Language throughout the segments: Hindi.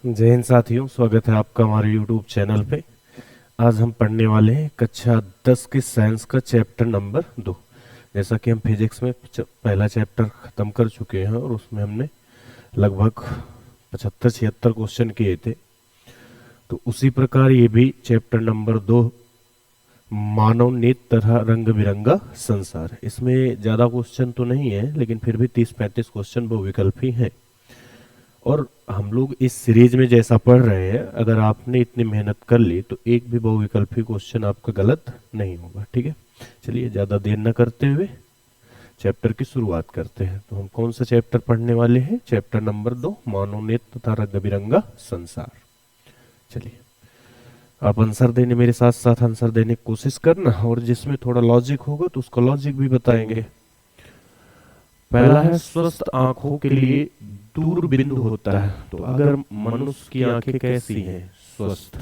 जय हिंद साथियों, स्वागत है आपका हमारे YouTube चैनल पे। आज हम पढ़ने वाले हैं कक्षा 10 के साइंस का चैप्टर नंबर 2। जैसा कि हम फिजिक्स में पहला चैप्टर ख़त्म कर चुके हैं और उसमें हमने लगभग 75-76 क्वेश्चन किए थे। तो उसी प्रकार ये भी चैप्टर नंबर 2, मानव नेत्र तथा रंग बिरंगा संसार। इसमें ज़्यादा क्वेश्चन तो नहीं है, लेकिन फिर भी 30-35 क्वेश्चन बहुविकल्पी हैं। और हम लोग इस सीरीज में जैसा पढ़ रहे हैं, अगर आपने इतनी मेहनत कर ली तो एक भी बहुविकल्पी क्वेश्चन आपका गलत नहीं होगा। ठीक है, चलिए ज़्यादा देर न करते हुए चैप्टर की शुरुआत करते हैं। तो हम कौन सा चैप्टर पढ़ने वाले हैं? चैप्टर नंबर 2, मानव नेत्र तथा रंग बिरंगा संसार। चलिए, आप आंसर देने, मेरे साथ साथ आंसर देने की कोशिश करना, और जिसमें थोड़ा लॉजिक होगा तो उसका लॉजिक भी बताएंगे। पहला है, स्वस्थ आंखों के लिए दूर बिंदु होता है। तो अगर मनुष्य की आंखें कैसी हैं? स्वस्थ।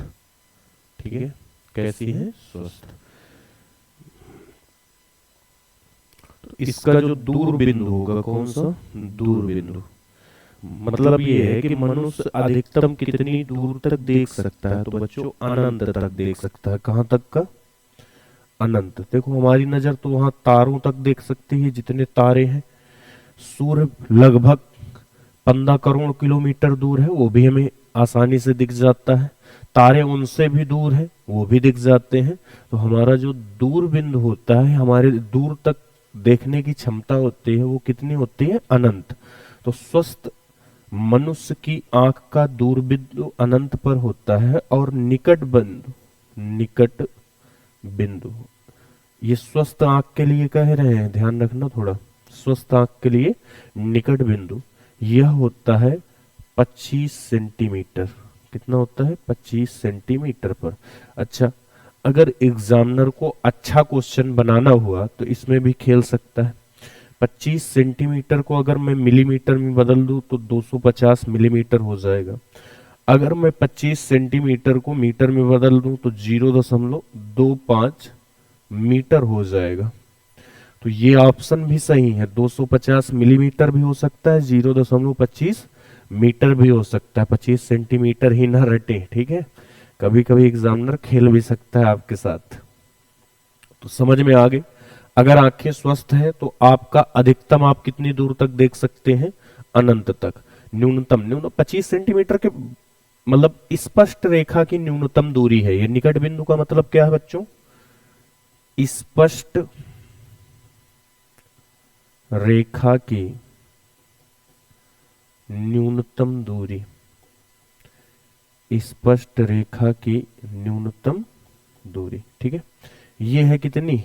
ठीक है, कैसी है? स्वस्थ। तो इसका जो दूर बिंदु होगा, कौन सा? दूर बिंदु। मतलब ये है कि मनुष्य अधिकतम कितनी दूर तक देख सकता है? तो बच्चों, अनंत तक देख सकता है। कहां तक का? अनंत। देखो, हमारी नजर तो वहां तारों तक देख सकती है, जितने तारे हैं। सूर्य लगभग 15 करोड़ किलोमीटर दूर है, वो भी हमें आसानी से दिख जाता है। तारे उनसे भी दूर है, वो भी दिख जाते हैं। तो हमारा जो दूरबीन होता है, हमारे दूर तक देखने की क्षमता होती है, वो कितनी होती है? अनंत। तो स्वस्थ मनुष्य की आंख का दूरबिंदु अनंत पर होता है। और निकट बिंदु, निकट बिंदु, ये स्वस्थ आंख के लिए कह रहे हैं, ध्यान रखना थोड़ा। स्वस्थ आंख के लिए निकट बिंदु यह होता है 25 सेंटीमीटर। कितना होता है? 25 सेंटीमीटर पर। अच्छा, अगर एग्जामिनर को अच्छा क्वेश्चन बनाना हुआ तो इसमें भी खेल सकता है। 25 सेंटीमीटर को अगर मैं मिलीमीटर में बदल दूं तो 250 मिलीमीटर हो जाएगा। अगर मैं 25 सेंटीमीटर को मीटर में बदल दूं तो 0.25 मीटर हो जाएगा। तो ये ऑप्शन भी सही है। 250 मिलीमीटर भी हो सकता है, 0.25 मीटर भी हो सकता है। 25 सेंटीमीटर ही ना रटे, ठीक है। कभी कभी एग्जामिनर खेल भी सकता है आपके साथ। तो समझ में आ गई। अगर आंखें स्वस्थ है तो आपका अधिकतम आप कितनी दूर तक देख सकते हैं? अनंत तक। न्यूनतम, 25 सेंटीमीटर के मतलब स्पष्ट रेखा की न्यूनतम दूरी है ये। निकट बिंदु का मतलब क्या है बच्चों? स्पष्ट रेखा की न्यूनतम दूरी। स्पष्ट रेखा की न्यूनतम दूरी, ठीक है। ये है कितनी?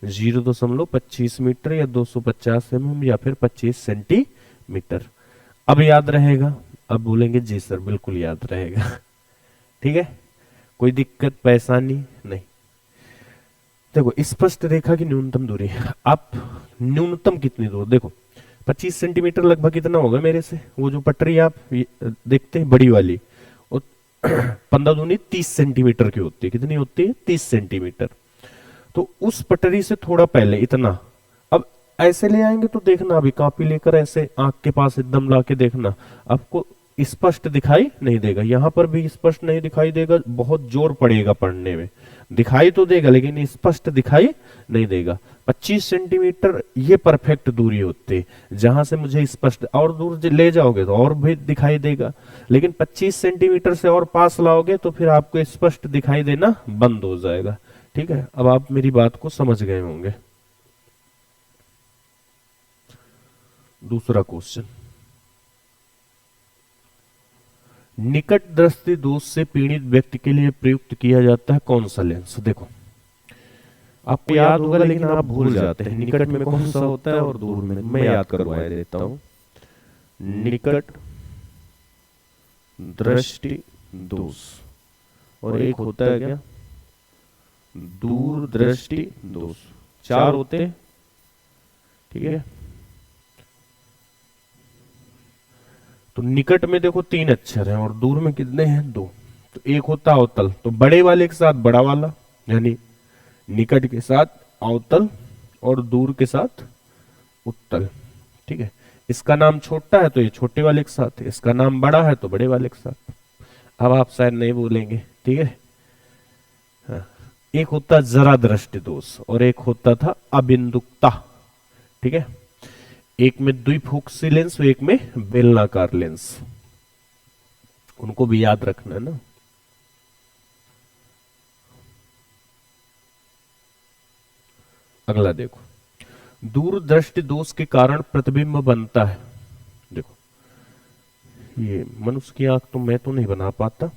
0.25 मीटर या 250 mm या फिर 25 सेंटीमीटर। अब याद रहेगा? अब बोलेंगे जी सर, बिल्कुल याद रहेगा। ठीक है, कोई दिक्कत परेशानी नहीं। देखो, स्पष्ट रेखा की न्यूनतम दूरी, आप न्यूनतम कितनी दूर देखो। 25 सेंटीमीटर लगभग कितना होगा मेरे से? वो जो पटरी आप देखते हैं बड़ी वाली, वो 15 दूनी 30 सेंटीमीटर की होती है। कितनी होती है? 30 सेंटीमीटर। तो उस पटरी से थोड़ा पहले इतना। अब ऐसे ले आएंगे तो देखना, अभी कॉपी लेकर ऐसे आंख के पास एकदम ला के देखना, आपको स्पष्ट दिखाई नहीं देगा। यहां पर भी स्पष्ट नहीं दिखाई देगा, बहुत जोर पड़ेगा पढ़ने में। दिखाई तो देगा लेकिन स्पष्ट दिखाई नहीं देगा। 25 सेंटीमीटर ये परफेक्ट दूरी होती है, जहां से मुझे स्पष्ट। और दूर ले जाओगे तो और भी दिखाई देगा, लेकिन 25 सेंटीमीटर से और पास लाओगे तो फिर आपको स्पष्ट दिखाई देना बंद हो जाएगा। ठीक है, अब आप मेरी बात को समझ गए होंगे। दूसरा क्वेश्चन, निकट दृष्टि दोष से पीड़ित व्यक्ति के लिए प्रयुक्त किया जाता है कौन सा लेंस? देखो, आपको याद होगा लेकिन आप भूल जाते हैं। निकट में कौन सा होता है और दूर में? मैं याद करवा देता हूं। निकट दृष्टि दोष, और एक होता है क्या? दूर दृष्टि दोष। 4 होते हैं, ठीक है। तो निकट में देखो 3 अक्षर हैं और दूर में कितने हैं? 2। तो एक होता है अवतल, तो बड़े वाले के साथ बड़ा वाला, यानी निकट के साथ अवतल और दूर के साथ उत्तल, ठीक है। इसका नाम छोटा है तो ये छोटे वाले के साथ है, इसका नाम बड़ा है तो बड़े वाले के साथ। अब आप शायद नहीं बोलेंगे, ठीक है। हाँ। एक होता जरा दृष्टि दोष और एक होता था अबिंदुकता, ठीक है। एक में द्विफोक्सी लेंस और एक में बेलनाकार लेंस, उनको भी याद रखना है ना। अगला देखो, दूरदृष्टि दोष के कारण प्रतिबिंब बनता है। देखो, ये मनुष्य की आंख तो मैं तो नहीं बना पाता,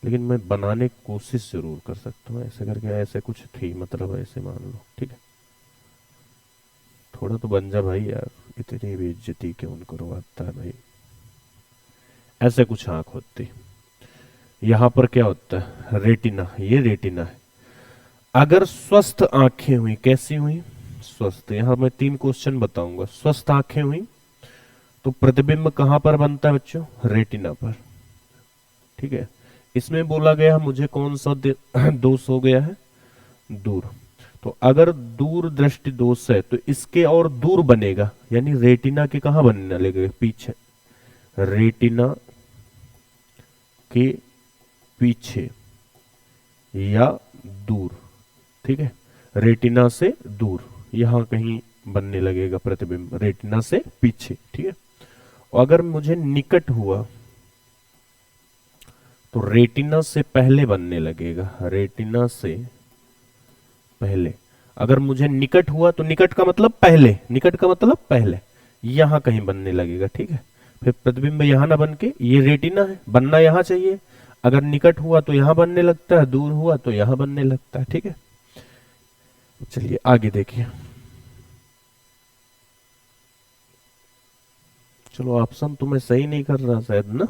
लेकिन मैं बनाने की कोशिश जरूर कर सकता हूँ। ऐसे करके ऐसे कुछ थी, मतलब ऐसे मान लो, ठीक है। थोड़ा तो बन जा भाई यार, इतनी बेइज्जती क्यों करवाता है भाई। ऐसे कुछ आंख होती, यहाँ पर क्या होता है, रेटिना, ये रेटिना है। अगर स्वस्थ आंखें हुई, कैसी हुई, स्वस्थ, यहां मैं 3 क्वेश्चन बताऊंगा। स्वस्थ आंखें हुई तो प्रतिबिंब कहां पर बनता है बच्चों, रेटिना पर, ठीक है। इसमें बोला गया मुझे कौन सा दोष हो गया है, दूर। तो अगर दूर दृष्टि दोष है तो इसके और दूर बनेगा, यानी रेटिना के कहां बनने लगेगा, पीछे, रेटिना के पीछे या दूर, ठीक है। रेटिना से दूर, यहां कहीं बनने लगेगा प्रतिबिंब, रेटिना से पीछे, ठीक है। और अगर मुझे निकट हुआ तो रेटिना से पहले बनने लगेगा, रेटिना से पहले। अगर मुझे निकट हुआ तो निकट का मतलब पहले, निकट का मतलब पहले, यहां कहीं बनने लगेगा, ठीक है। फिर प्रतिबिंब यहां ना बन के, ये रेटिना है, बनना यहां चाहिए। अगर निकट हुआ तो यहां बनने लगता है, दूर हुआ तो यहां बनने लगता है, ठीक है। चलिए आगे देखिए। चलो ऑप्शन तो मैं सही नहीं कर रहा शायद ना।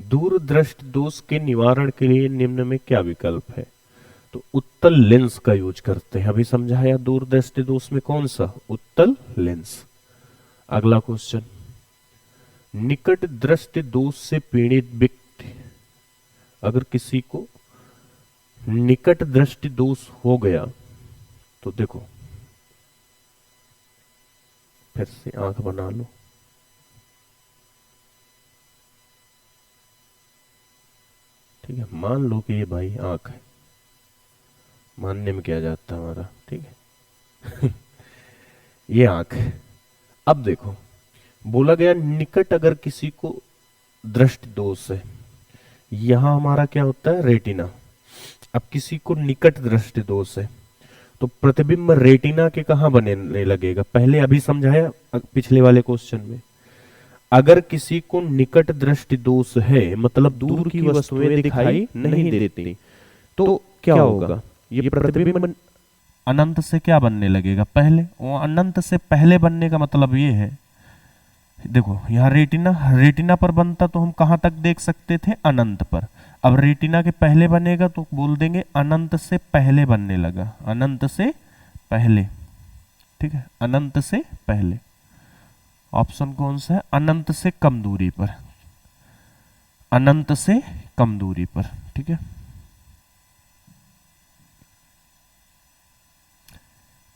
दूरदृष्टि दोष के निवारण के लिए निम्न में क्या विकल्प है, तो उत्तल लेंस का यूज करते हैं। अभी समझाया दूरदृष्टि दोष में कौन सा, उत्तल लेंस। अगला क्वेश्चन, निकट दृष्टि दोष से पीड़ित व्यक्ति, अगर किसी को निकट दृष्टि दोष हो गया तो देखो, फिर से आंख बना लो, ठीक है। मान लो कि ये भाई आंख है, मानने में क्या जाता है हमारा, ठीक है। ये आंख है। अब देखो, बोला गया निकट अगर किसी को दृष्टि दोष है, यहां हमारा क्या होता है, रेटिना। अब किसी को निकट दृष्टि दोष है तो प्रतिबिंब रेटिना के कहां बनने लगेगा, पहले अभी समझाया पिछले वाले क्वेश्चन में। अगर किसी को निकट दृष्टि दोष है, मतलब दूर की वस्तुएं दिखाई नहीं देती, तो क्या होगा, ये प्रतिबिंब अनंत से क्या बनने लगेगा, पहले। वो अनंत से पहले बनने का मतलब ये है, देखो यहाँ रेटिना, रेटिना पर बनता तो हम कहां तक देख सकते थे, अनंत पर। अब रेटिना के पहले बनेगा तो बोल देंगे अनंत से पहले बनने लगा, अनंत से पहले, ठीक है, अनंत से पहले। ऑप्शन कौन सा है, अनंत से कम दूरी पर, अनंत से कम दूरी पर, ठीक है।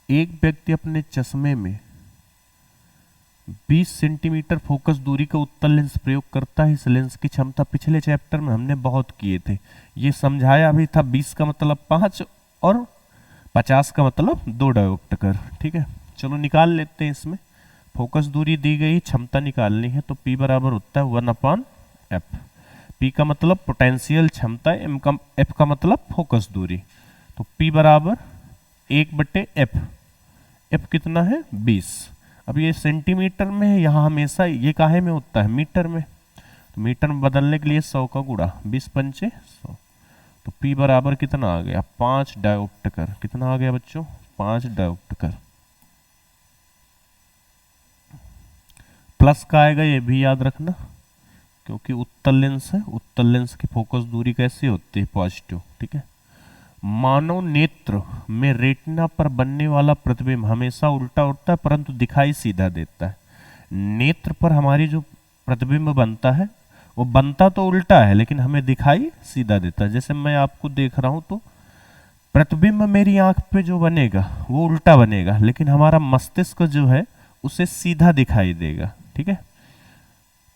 एक व्यक्ति अपने चश्मे में 20 सेंटीमीटर फोकस दूरी का उत्तल लेंस प्रयोग करता है। इस लेंस की क्षमता पिछले चैप्टर में हमने बहुत किए थे, ये समझाया भी था। 20 का मतलब 5 और 50 का मतलब 2 डायोप्टर, ठीक है। चलो निकाल लेते हैं इसमें। फोकस दूरी दी गई, क्षमता निकालनी है, तो P बराबर होता है 1/f। P का मतलब पोटेंशियल क्षमता, F का मतलब फोकस दूरी। तो P बराबर 1/f। F कितना है, 20। अब ये सेंटीमीटर में है, यहाँ हमेशा ये काहे में होता है, मीटर में। तो मीटर में बदलने के लिए 100 का गुणा, 20 पंचे 100। तो P बराबर कितना आ गया, 5 डायोप्टर। कितना आ गया बच्चों, 5 डायोप्टर। प्लस का आएगा, ये भी याद रखना, क्योंकि उत्तल लेंस है। उत्तल लेंस की फोकस दूरी कैसी होती है, पॉजिटिव, ठीक है। मानव नेत्र में रेटिना पर बनने वाला प्रतिबिंब हमेशा उल्टा उठता है, परंतु दिखाई सीधा देता है। नेत्र पर हमारी जो प्रतिबिंब बनता है वो बनता तो उल्टा है, लेकिन हमें दिखाई सीधा देता है। जैसे मैं आपको देख रहा हूं तो प्रतिबिंब मेरी आंख पे जो बनेगा वो उल्टा बनेगा, लेकिन हमारा मस्तिष्क जो है उसे सीधा दिखाई देगा, ठीक है।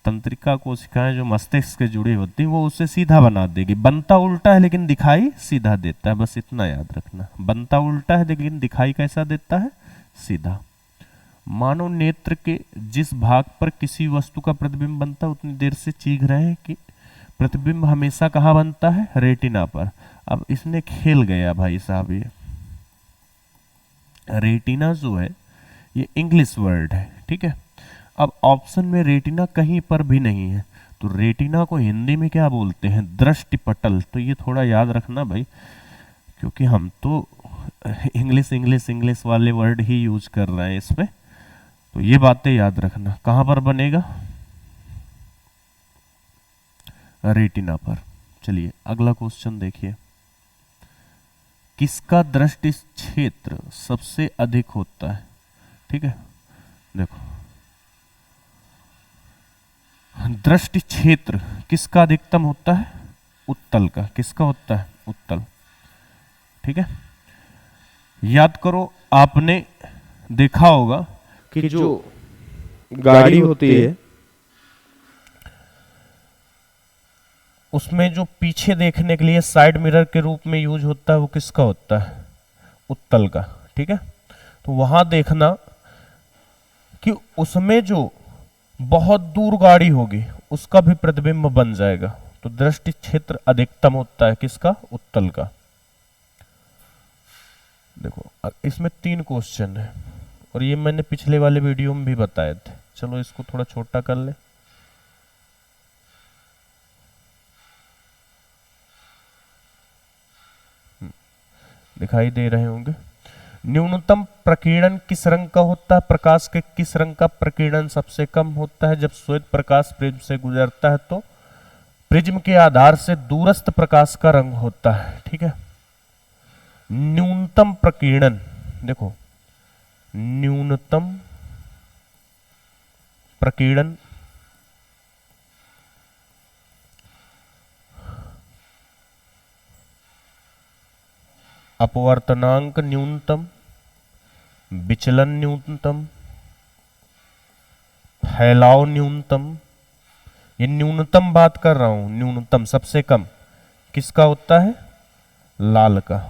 तंत्रिका कोशिकाएं जो मस्तिष्क से जुड़ी होती हैं वो उसे सीधा बना देगी। बनता उल्टा है लेकिन दिखाई सीधा देता है, बस इतना याद रखना। बनता उल्टा है लेकिन दिखाई कैसा देता है? सीधा। मानव नेत्र के जिस भाग पर किसी वस्तु का प्रतिबिंब बनता है, उतनी देर से चीख रहे हैं कि प्रतिबिंब हमेशा कहाँ बनता है? रेटिना पर। अब इसने खेल गया भाई साहब। ये रेटिना जो है ये इंग्लिश वर्ड है, ठीक है। अब ऑप्शन में रेटिना कहीं पर भी नहीं है, तो रेटिना को हिंदी में क्या बोलते हैं? दृष्टिपटल। तो ये थोड़ा याद रखना भाई, क्योंकि हम तो इंग्लिश इंग्लिश इंग्लिश वाले वर्ड ही यूज कर रहे हैं इसमें, तो ये बातें याद रखना। कहां पर बनेगा? रेटिना पर। चलिए अगला क्वेश्चन देखिए। किसका दृष्टि क्षेत्र सबसे अधिक होता है? ठीक है, देखो दृष्टि क्षेत्र किसका अधिकतम होता है? उत्तल का। किसका होता है? उत्तल। ठीक है, याद करो, आपने देखा होगा कि जो गाड़ी होती है उसमें जो पीछे देखने के लिए साइड मिरर के रूप में यूज होता है वो किसका होता है? उत्तल का। ठीक है, तो वहां देखना कि उसमें जो बहुत दूर गाड़ी होगी उसका भी प्रतिबिंब बन जाएगा। तो दृष्टि क्षेत्र अधिकतम होता है किसका? उत्तल का। देखो इसमें 3 क्वेश्चन है और ये मैंने पिछले वाले वीडियो में भी बताए थे। चलो इसको थोड़ा छोटा कर ले। दिखाई दे रहे होंगे। न्यूनतम प्रकीर्णन किस रंग का होता है? प्रकाश के किस रंग का प्रकीर्णन सबसे कम होता है? जब श्वेत प्रकाश प्रिज्म से गुजरता है तो प्रिज्म के आधार से दूरस्थ प्रकाश का रंग होता है। ठीक है, न्यूनतम प्रकीर्णन, देखो न्यूनतम प्रकीर्णन अपवर्तनांक न्यूनतम, विचलन न्यूनतम, फैलाव न्यूनतम। ये न्यूनतम बात कर रहा हूं, न्यूनतम सबसे कम किसका होता है? लाल का।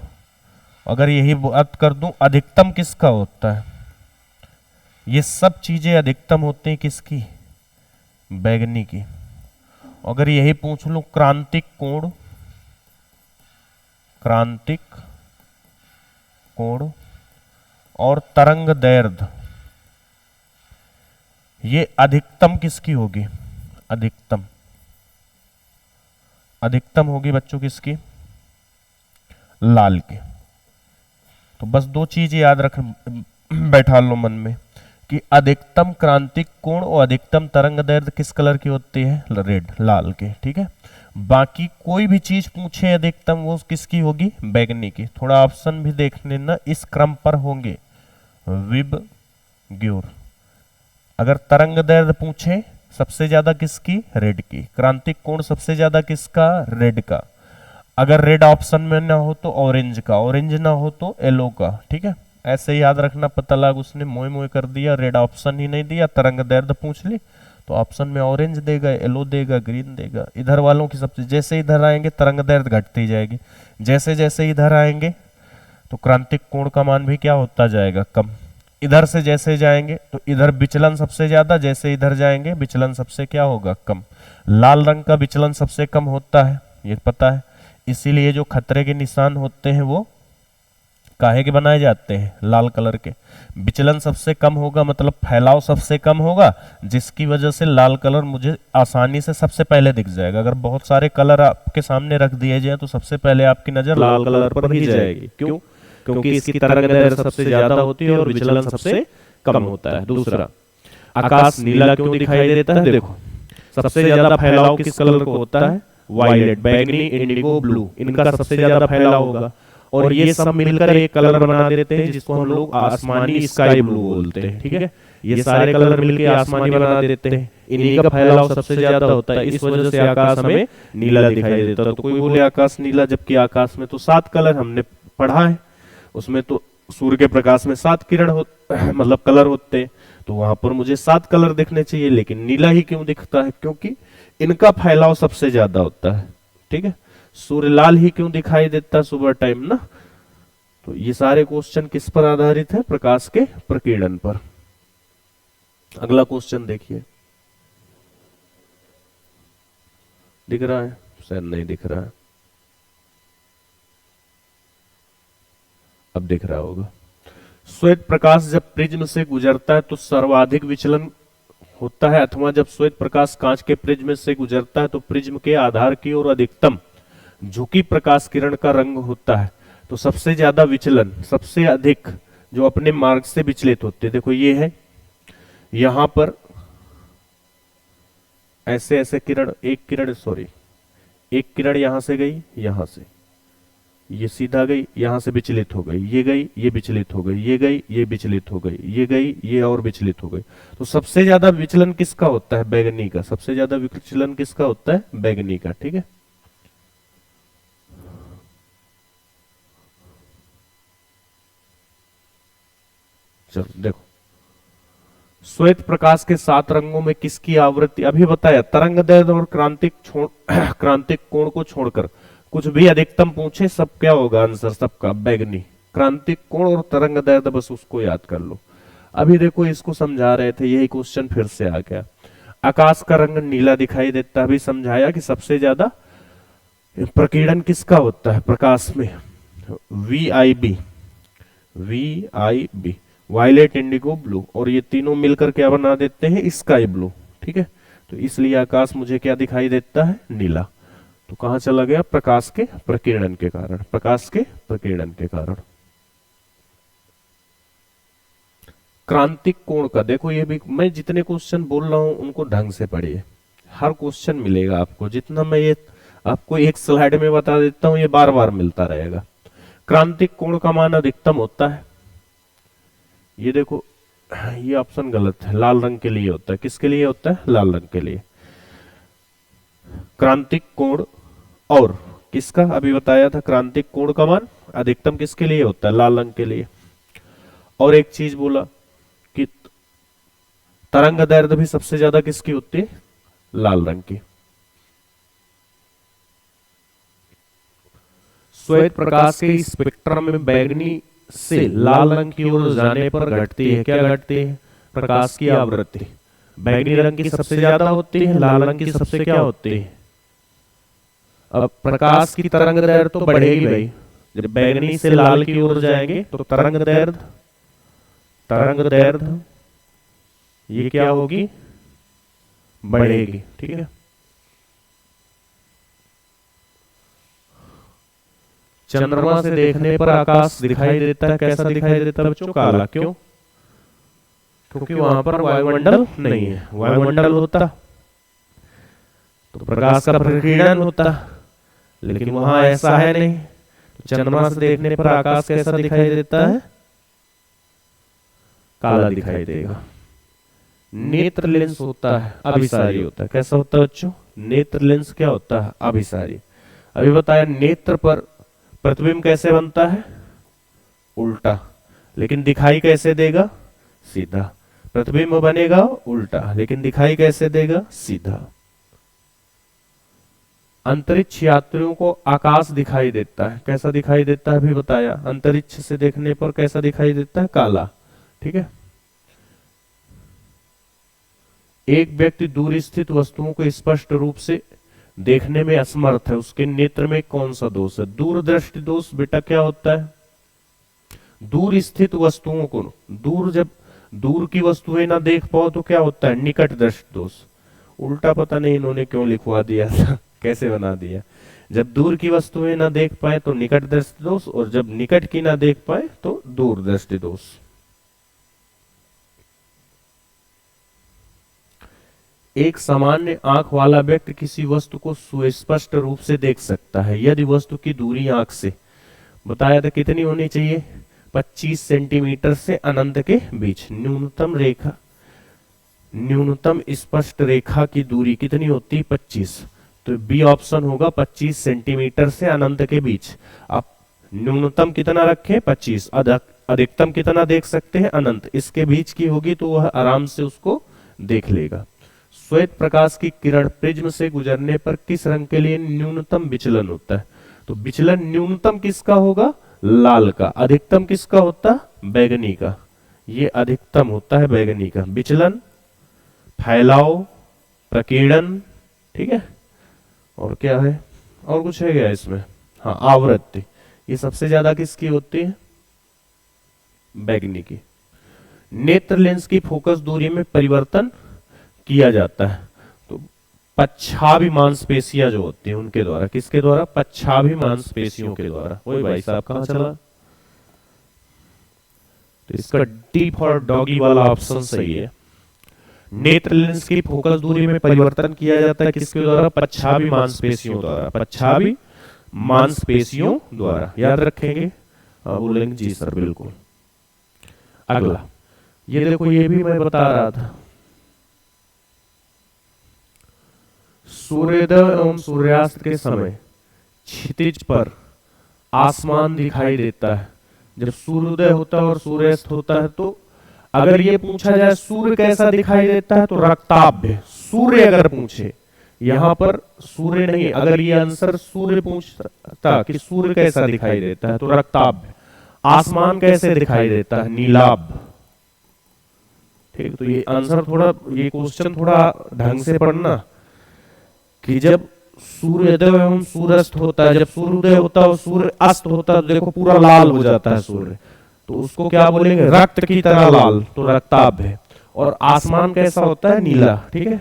अगर यही बात कर दूं अधिकतम किसका होता है? ये सब चीजें अधिकतम होती हैं किसकी? बैगनी की। अगर यही पूछ लूं क्रांतिक कोण, क्रांतिक कोण और तरंग दैर्ध्य, ये अधिकतम किसकी होगी? अधिकतम, अधिकतम होगी बच्चों किसकी? लाल की। तो बस 2 चीज याद रख बैठा लो मन में कि अधिकतम क्रांतिक कोण और अधिकतम तरंग दैर्ध्य किस कलर की होती है? रेड, लाल के। ठीक है, बाकी कोई भी चीज पूछे अधिकतम वो किसकी होगी? बैगनी की। थोड़ा ऑप्शन भी देख लेना, इस क्रम पर होंगे। विब ग्योर। अगर तरंग दैर्ध्य पूछे सबसे ज्यादा किसकी? रेड की। क्रांतिक कोण सबसे ज्यादा किसका? रेड का। अगर रेड ऑप्शन में ना हो तो ऑरेंज का, ऑरेंज ना हो तो येलो का। ठीक है, ऐसे याद रखना। पता लगा उसने मोए मोए कर दिया, रेड ऑप्शन ही नहीं दिया, तरंग दैर्ध्य पूछ ली तो ऑप्शन में ऑरेंज देगा, येलो देगा, ग्रीन देगा। इधर वालों की सबसे, जैसे इधर आएंगे तरंग दैर्ध्य घटती जाएगी, जैसे जैसे इधर आएंगे तो क्रांतिक कोण का मान भी क्या होता जाएगा? कम। इधर से जैसे जाएंगे तो इधर विचलन सबसे ज्यादा, जैसे इधर जाएंगे विचलन सबसे क्या होगा? कम। लाल रंग का विचलन सबसे कम होता है, ये पता है। इसीलिए जो खतरे के निशान होते हैं वो काहे के बनाए जाते हैं? लाल कलर के। विचलन सबसे कम होगा मतलब फैलाव सबसे कम होगा, जिसकी वजह से लाल कलर मुझे आसानी से सबसे पहले दिख जाएगा। अगर बहुत सारे कलर आपके सामने रख दिए जाए तो सबसे पहले आपकी नजर लाल कलर पर ही जाएगी। क्यों? क्योंकि इसकी तरंग दैर्ध्य सबसे ज्यादा होती है और विचलन सबसे कम होता है। दूसरा, आकाश नीला क्यों दिखाई देता है? देखो सबसे ज्यादा फैलाव किस कलर को होता है? वायलेट, बैगनी, इंडिगो, ब्लू, इनका सबसे ज्यादा फैलाव होगा। और ये सब मिलकर एक कलर बना देते हैं जिसको हम लोग आसमानी स्काई ब्लू बोलते हैं। ठीक है, ये सारे कलर मिलकर आसमानी बना देते हैं, इन्हीं का फैलाव सबसे ज्यादा होता है। इस वजह से आकाश हमें नीला दिखाई देता है। तो कोई बोले आकाश नीला, जबकि आकाश में तो 7 कलर हमने पढ़ा है, उसमें तो सूर्य के प्रकाश में 7 किरण मतलब कलर होते हैं। तो वहां पर मुझे 7 कलर दिखने चाहिए, लेकिन नीला ही क्यों दिखता है? क्योंकि इनका फैलाव सबसे ज्यादा होता है। ठीक है, सूर्य लाल ही क्यों दिखाई देता है सुबह टाइम ना? तो ये सारे क्वेश्चन किस पर आधारित है? प्रकाश के प्रकीर्णन पर। अगला क्वेश्चन देखिए, दिख रहा है? शायद नहीं दिख रहा है, अब दिख रहा होगा। श्वेत प्रकाश जब प्रिज्म से गुजरता है तो सर्वाधिक विचलन होता है, अथवा जब श्वेत प्रकाश कांच के प्रिज्म से गुजरता है तो प्रिज्म के आधार की ओर अधिकतम झुकी प्रकाश किरण का रंग होता है। तो सबसे ज्यादा विचलन, सबसे अधिक जो अपने मार्ग से विचलित होते हैं, देखो ये है, यहां पर ऐसे ऐसे किरण, एक किरण यहां से गई, यहां से ये सीधा गई, यहां से विचलित हो गई, ये गई, ये विचलित हो गई, ये गई, ये विचलित हो गई, ये गई, ये और विचलित हो गई। तो सबसे ज्यादा विचलन किसका होता है? बैगनी का। सबसे ज्यादा विचलन किसका होता है? बैगनी का। ठीक है, चलो देखो, श्वेत प्रकाश के 7 रंगों में किसकी आवृत्ति, अभी बताया, तरंग दैर्ध्य और क्रांतिक कोण को छोड़कर कुछ भी अधिकतम पूछे, सब क्या होगा आंसर? सबका बैगनी। क्रांतिक कोण और तरंग दैर्ध्य, बस उसको याद कर लो। अभी देखो इसको समझा रहे थे, यही क्वेश्चन फिर से आ गया। आकाश का रंग नीला दिखाई देता है, अभी समझाया कि सबसे ज्यादा प्रकीर्णन किसका होता है प्रकाश में? VIB, वायलेट, इंडिगो, ब्लू, और ये तीनों मिलकर क्या बना देते हैं? Sky blue. ठीक है, तो इसलिए आकाश मुझे क्या दिखाई देता है? नीला। तो कहां चला गया? प्रकाश के प्रकीर्णन के कारण, प्रकाश के प्रकीर्णन के कारण। क्रांतिक कोण का देखो, ये भी मैं जितने क्वेश्चन बोल रहा हूं उनको ढंग से पढ़िए, हर क्वेश्चन मिलेगा आपको। जितना मैं ये आपको एक स्लाइड में बता देता हूं, ये बार बार मिलता रहेगा। क्रांतिक कोण का मान अधिकतम होता है, ये देखो, ये ऑप्शन गलत है, लाल रंग के लिए होता है। किसके लिए होता है? लाल रंग के लिए। क्रांतिक कोण और किसका अभी बताया था? क्रांतिक कोण का मान अधिकतम किसके लिए होता है? लाल रंग के लिए। और एक चीज बोला कि तरंग दैर्ध्य भी सबसे ज्यादा किसकी होती है? लाल रंग की। श्वेत प्रकाश के स्पेक्ट्रम में बैगनी से लाल रंग की ओर जाने पर घटती है, क्या घटती है? प्रकाश की आवृत्ति। बैगनी रंग की सबसे ज्यादा होती है, लाल रंग की सबसे क्या होती है? अब प्रकाश की तरंग दैर्ध्य तो बढ़ेगी भाई, जब बैगनी से लाल की ओर जाएंगे तो तरंग दैर्ध्य ये क्या होगी? बढ़ेगी। ठीक है, चंद्रमा से देखने पर आकाश दिखाई देता है, कैसा दिखाई देता है बच्चों? काला। क्यों? क्योंकि वहां पर वायुमंडल नहीं है। वायुमंडल होता तो प्रकाश का प्रकीर्णन होता, लेकिन वहां ऐसा है नहीं। तो चंद्रमा से देखने पर आकाश कैसा दिखाई देता है? काला दिखाई देगा। नेत्र लेंस होता है, अभिसारी होता है। कैसा होता है बच्चों? नेत्र लेंस क्या होता है? अभिसारी। अभी बताया नेत्र पर प्रतिबिंब कैसे बनता है? उल्टा। लेकिन दिखाई कैसे देगा? सीधा। प्रतिबिंब बनेगा उल्टा, लेकिन दिखाई कैसे देगा? सीधा। अंतरिक्ष यात्रियों को आकाश दिखाई देता है, कैसा दिखाई देता है? अभी बताया, अंतरिक्ष से देखने पर कैसा दिखाई देता है? काला। ठीक है, एक व्यक्ति दूर स्थित वस्तुओं को स्पष्ट रूप से देखने में असमर्थ है, उसके नेत्र में कौन सा दोष है? दूरदृष्टि दोष। बेटा क्या होता है? दूर स्थित वस्तुओं को, जब दूर की वस्तुएं ना देख पाओ तो क्या होता है? निकट दृष्टि दोष। उल्टा पता नहीं इन्होंने क्यों लिखवा दिया था, कैसे बना दिया। जब दूर की वस्तुएं ना देख पाए तो निकट दृष्टि दोष, और जब निकट की ना देख पाए तो दूर दृष्टि दोष। एक सामान्य आंख वाला व्यक्ति किसी वस्तु को सुस्पष्ट रूप से देख सकता है यदि वस्तु की दूरी आंख से, बताया था कितनी होनी चाहिए? 25 सेंटीमीटर से अनंत के बीच। न्यूनतम स्पष्ट रेखा की दूरी कितनी होती है? 25। तो बी ऑप्शन होगा 25 सेंटीमीटर से अनंत के बीच। अब न्यूनतम कितना रखें? 25, अधिकतम कितना देख सकते हैं, अनंत। इसके बीच की होगी तो वह आराम से उसको देख लेगा। श्वेत प्रकाश की किरण प्रिज्म से गुजरने पर किस रंग के लिए न्यूनतम विचलन होता है? तो विचलन न्यूनतम किसका होगा, लाल का। अधिकतम किसका होता है, बैगनी का। ये अधिकतम होता है बैगनी का। विचलन, फैलाव, प्रकीर्णन, ठीक है, और क्या है, और कुछ है क्या इसमें, हाँ आवृत्ति, ये सबसे ज्यादा किसकी होती है, बैगनी की। नेत्र लेंस की फोकस दूरी में परिवर्तन किया जाता है तो पच्छाभी मांसपेशियां जो होती हैं उनके द्वारा, किसके द्वारा, पच्छाभी मांसपेशियों के द्वारा। ओए भाई साहब कहां चला, तो इसका डी फॉर डॉगी वाला ऑप्शन सही है। नेत्र लेंस की फोकस दूरी में परिवर्तन किया जाता है किसके द्वारा, पच्छाभी मांसपेशियों द्वारा। पच्छाभी मांसपेशियों द्वारा, याद रखेंगे। बोलेंगे जी सर बिल्कुल। अगला ये देखो, ये भी मैं बता रहा था, सूर्योदय एवं सूर्यास्त के समय क्षितिज पर आसमान दिखाई देता है। जब सूर्योदय होता है और सूर्यास्त होता है तो अगर ये पूछा जाए सूर्य कैसा दिखाई देता है तो रक्ताभ। सूर्य अगर पूछे, यहां पर सूर्य नहीं, अगर ये आंसर सूर्य पूछता कि सूर्य कैसा दिखाई देता है तो रक्ताभ। आसमान कैसे दिखाई देता है, नीलाभ। ठीक, तो ये आंसर थोड़ा, ये क्वेश्चन थोड़ा ढंग से पढ़ना कि जब सूर्योदय एवं सूर्यास्त होता है, जब सूर्योदय होता है और सूर्य अस्त होता है तो देखो पूरा लाल हो जाता है सूर्य, तो उसको क्या बोलेंगे, रक्त की तरह लाल, तो रक्ताभ है। और आसमान कैसा होता है, नीला। ठीक है,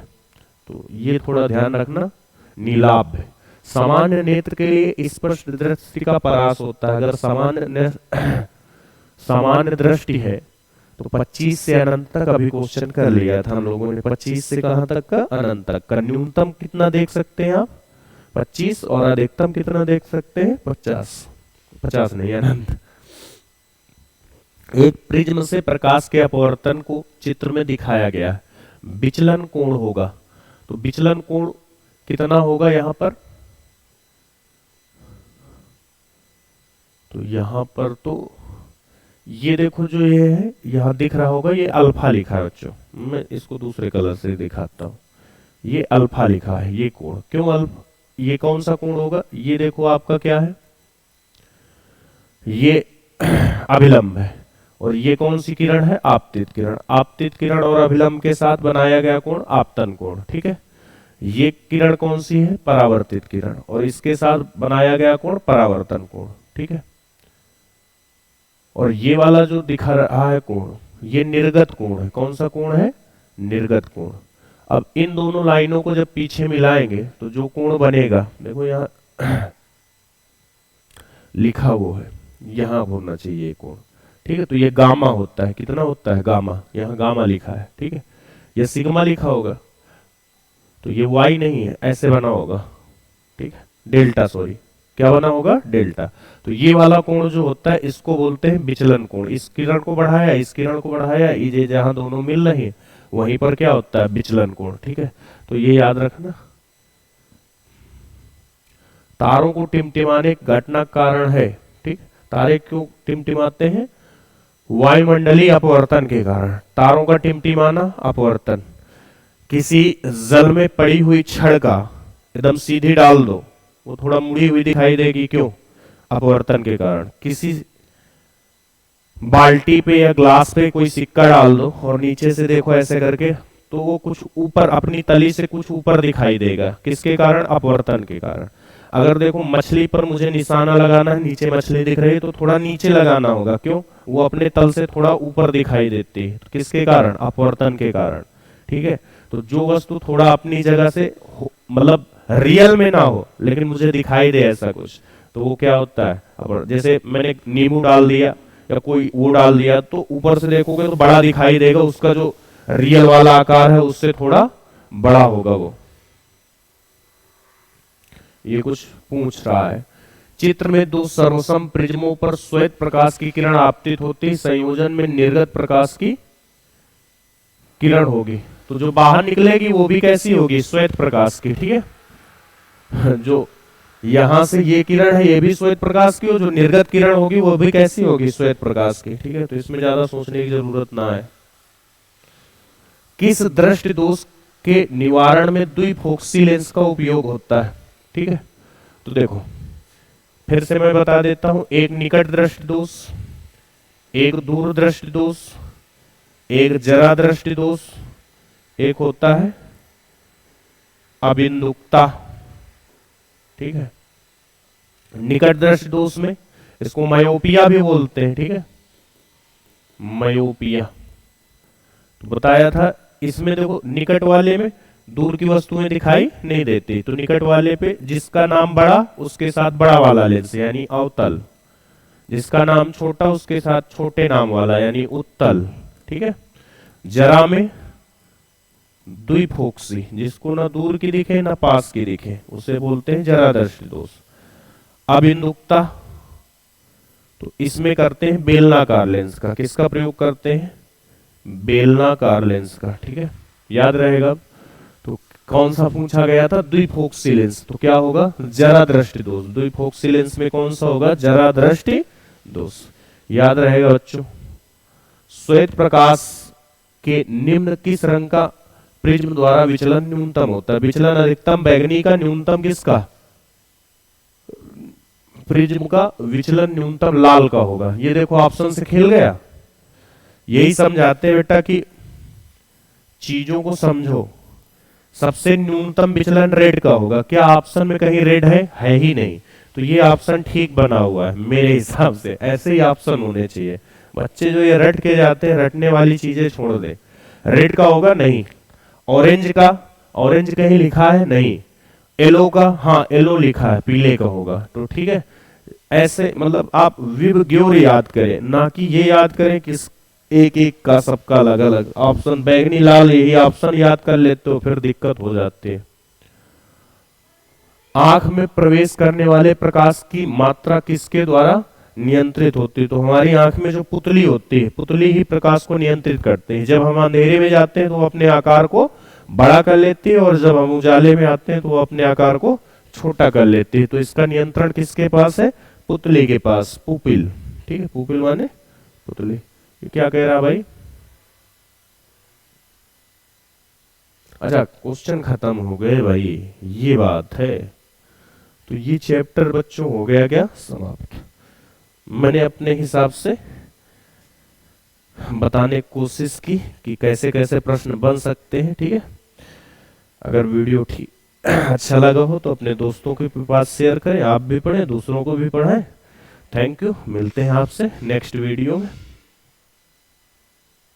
तो ये थोड़ा ध्यान रखना, नीलाभ है। सामान्य नेत्र के लिए स्पष्ट दृष्टि का परास होता है। अगर सामान्य दृष्टि है तो 25 से अनंत तक, अभी क्वेश्चन कर लिया था हम लोगों ने, 25 से कहां तक का, अनंत तक का। न्यूनतम कितना देख सकते हैं आप, 25, और अधिकतम कितना देख सकते हैं, 50। 50 नहीं, अनंत। एक प्रिज्म से प्रकाश के अपवर्तन को चित्र में दिखाया गया है। विचलन कोण होगा, तो विचलन कोण कितना होगा यहां पर, तो यहां पर तो ये देखो जो ये है, यहां दिख रहा होगा, ये अल्फा लिखा है बच्चों। मैं इसको दूसरे कलर से दिखाता हूं, ये अल्फा लिखा है, ये कोण। क्यों अल्फा, ये कौन सा कोण होगा, ये देखो आपका क्या है, ये अभिलंब है, और ये कौन सी किरण है, आपतित किरण। आपतित किरण और अभिलंब के साथ बनाया गया कोण आपतन कोण। ठीक है, ये किरण कौन सी है, परावर्तित किरण, और इसके साथ बनाया गया कोण परावर्तन कोण। ठीक है, और ये वाला जो दिखा रहा है कोण, ये निर्गत कोण है। कौन सा कोण है, निर्गत कोण। अब इन दोनों लाइनों को जब पीछे मिलाएंगे तो जो कोण बनेगा, देखो यहां लिखा हुआ है, यहां होना चाहिए ये कोण। ठीक है, तो ये गामा होता है, कितना होता है, गामा, यहां गामा लिखा है। ठीक है, ये सिग्मा लिखा होगा, तो ये वाई नहीं है, ऐसे बना होगा। ठीक है, डेल्टा, सॉरी क्या बना होगा, डेल्टा। तो ये वाला कोण जो होता है इसको बोलते हैं विचलन कोण। इस किरण को बढ़ाया, इस किरण को बढ़ाया, ये जहां दोनों मिल रहे हैं वहीं पर क्या होता है, विचलन कोण। ठीक है, तो ये याद रखना। तारों को टिमटिमाने घटना कारण है। ठीक, तारे क्यों टिमटिमाते हैं, वायुमंडलीय अपवर्तन के कारण। तारों का टिमटिमाना, अपवर्तन। किसी जल में पड़ी हुई छड़ का एकदम सीधी डाल दो, वो थोड़ा मुड़ी हुई दिखाई देगी, क्यों, अपवर्तन के कारण। किसी बाल्टी पे या ग्लास पे कोई सिक्का डाल दो और नीचे से देखो ऐसे करके, तो वो कुछ ऊपर, अपनी तली से कुछ ऊपर दिखाई देगा, किसके कारण, अपवर्तन के कारण। अगर देखो मछली पर मुझे निशाना लगाना है, नीचे मछली दिख रही है, तो थोड़ा नीचे लगाना होगा, क्यों, वो अपने तल से थोड़ा ऊपर दिखाई देती है, तो किसके कारण, अपवर्तन के कारण। ठीक है, तो जो वस्तु थोड़ा अपनी जगह से मतलब रियल में ना हो लेकिन मुझे दिखाई दे ऐसा कुछ, तो वो क्या होता है, अब जैसे मैंने नींबू डाल दिया या कोई वो डाल दिया, तो ऊपर से देखोगे तो बड़ा दिखाई देगा, उसका जो रियल वाला आकार है उससे थोड़ा बड़ा होगा वो। ये कुछ पूछ रहा है। चित्र में दो सर्वसम प्रिज्मों पर श्वेत प्रकाश की किरण आपतित होती, संयोजन में निर्गत प्रकाश की किरण होगी, तो जो बाहर निकलेगी वो भी कैसी होगी, श्वेत प्रकाश की। ठीक है, जो यहां से ये किरण है, ये भी श्वेत प्रकाश की, और जो निर्गत किरण होगी वो भी कैसी होगी, श्वेत प्रकाश की। ठीक है, तो इसमें ज्यादा सोचने की जरूरत ना है। किस दृष्टि दोष के निवारण में द्विफोक्सी लेंस का उपयोग होता है? ठीक है, तो देखो फिर से मैं बता देता हूं, एक निकट दृष्टि दोष, एक दूर दृष्टि दोष, एक जरा दृष्टि दोष, एक होता है अबिंदुकता। ठीक है, निकट दृष्टि दोष में इसको मायोपिया भी बोलते हैं। ठीक है, मायोपिया तो बताया था। इसमें देखो निकट वाले में दूर की वस्तुएं दिखाई नहीं देती, तो निकट वाले पे जिसका नाम बड़ा उसके साथ बड़ा वाला लेंस यानी अवतल, जिसका नाम छोटा उसके साथ छोटे नाम वाला यानी उत्तल। ठीक है, जरा में द्विफोक्सी, जिसको ना दूर की दिखे ना पास की दिखे उसे बोलते हैं जरा दृष्टि दोष। अबिंदुकता तो इसमें करते हैं बेलनाकार लेंस का। किसका प्रयोग करते हैं? बेलनाकार लेंस का। ठीक है, याद रहेगा। तो कौन सा पूछा गया था? द्विफोक्सी लेंस, तो क्या होगा? जरा दृष्टि दोष। द्विफोक्सी लेंस में कौन सा होगा? जरा दृष्टि दोष। याद रहेगा बच्चों। श्वेत प्रकाश के निम्न किस रंग का प्रिज्म द्वारा विचलन न्यूनतम होता है? विचलन अधिकतम बैगनी का, न्यूनतम किसका? प्रिज्म का विचलन न्यूनतम लाल का होगा। ये देखो ऑप्शन से खेल गया। यही समझाते हैं बेटा कि चीजों को समझो। सबसे न्यूनतम विचलन रेड का होगा। क्या ऑप्शन में कहीं रेड है ही नहीं, तो ये ऑप्शन ठीक बना हुआ है मेरे हिसाब से। ऐसे ही ऑप्शन होने चाहिए। बच्चे जो ये रट के जाते हैं, रटने वाली चीजें छोड़ दे। रेड का होगा नहीं, ऑरेंज का, ऑरेंज कहीं लिखा है नहीं, येलो का, हाँ येलो लिखा है, पीले का होगा। तो ठीक है, ऐसे मतलब आप विबग्योर याद करें, ना कि ये याद करें कि एक एक का सबका अलग अलग ऑप्शन। बैगनी लाल यही ऑप्शन याद कर लेते हो, फिर दिक्कत हो जाती है। आंख में प्रवेश करने वाले प्रकाश की मात्रा किसके द्वारा नियंत्रित होती है? तो हमारी आंख में जो पुतली होती है, पुतली ही प्रकाश को नियंत्रित करते हैं। जब हम अंधेरे में जाते हैं तो वो अपने आकार को बड़ा कर लेती है, और जब हम उजाले में आते हैं तो वो अपने आकार को छोटा कर लेती है। तो इसका नियंत्रण किसके पास है? पुतली के पास, पुपिल। ठीक है, पुपिल माने पुतली। ये क्या कह रहा भाई? अच्छा, क्वेश्चन खत्म हो गए भाई, ये बात है। तो ये चैप्टर बच्चों हो गया क्या समाप्त। मैंने अपने हिसाब से बताने की कोशिश की कि कैसे कैसे प्रश्न बन सकते हैं। ठीक है, अगर वीडियो ठीक अच्छा लगा हो तो अपने दोस्तों के पास शेयर करें, आप भी पढ़ें, दूसरों को भी पढ़ाएं। थैंक यू, मिलते हैं आपसे नेक्स्ट वीडियो में।